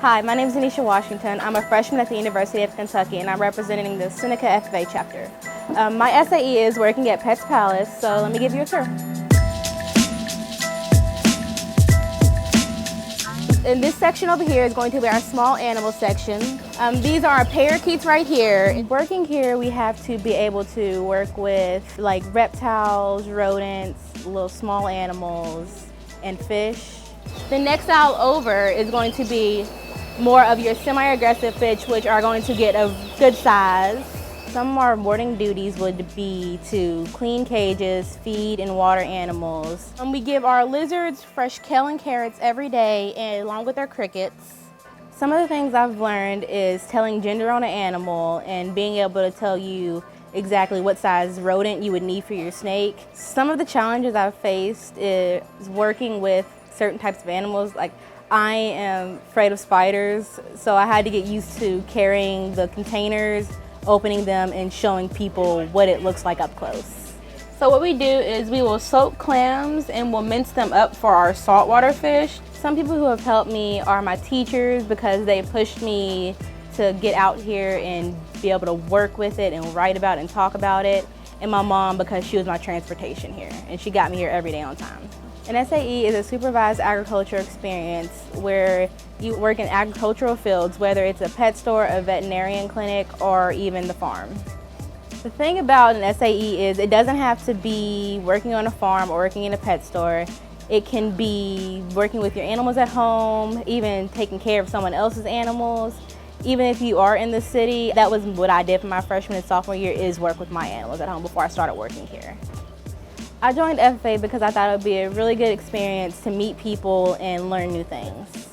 Hi, my name is Denisha Washington. I'm a freshman at the University of Kentucky and I'm representing the Seneca FFA chapter. My SAE is working at Pets Palace, so let me give you a tour. And this section over here is going to be our small animal section. These are our parakeets right here. Working here, we have to be able to work with like reptiles, rodents, little small animals, and fish. The next aisle over is going to be more of your semi-aggressive fish, which are going to get a good size. Some of our morning duties would be to clean cages, feed and water animals. We give our lizards fresh kale and carrots every day, and along with our crickets. Some of the things I've learned is telling gender on an animal and being able to tell you exactly what size rodent you would need for your snake. Some of the challenges I've faced is working with certain types of animals. Like, I am afraid of spiders, so I had to get used to carrying the containers, opening them, and showing people what it looks like up close. So what we do is we will soak clams and we'll mince them up for our saltwater fish. Some people who have helped me are my teachers because they pushed me to get out here and be able to work with it and write about it and talk about it. And my mom, because she was my transportation here and she got me here every day on time. An SAE is a supervised agriculture experience where you work in agricultural fields, whether it's a pet store, a veterinarian clinic, or even the farm. The thing about an SAE is it doesn't have to be working on a farm or working in a pet store. It can be working with your animals at home, even taking care of someone else's animals. Even if you are in the city, that was what I did for my freshman and sophomore year, is work with my animals at home before I started working here. I joined FFA because I thought it would be a really good experience to meet people and learn new things.